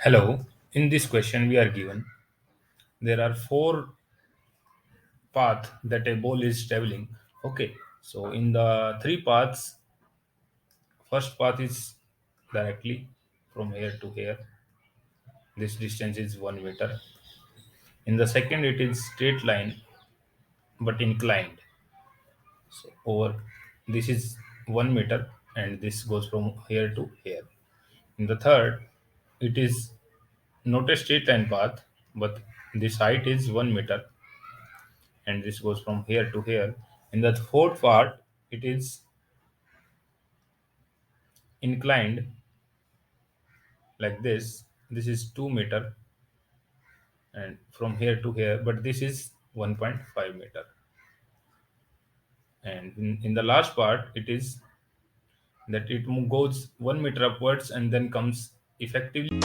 Hello. In this question, we are given there are four paths that a ball is traveling. Okay. So in the three paths, first path is directly from here to here. This distance is 1 meter. In the second, it is straight line but inclined. So over this is 1 meter, and this goes from here to here. In the third, it is not a straight line path, but this height is 1 meter, and this goes from here to here. In the fourth part, it is inclined like this. This is 2 meter, and from here to here, but this is 1.5 meter. And in the last part, it is that it goes 1 meter upwards and then comes effectively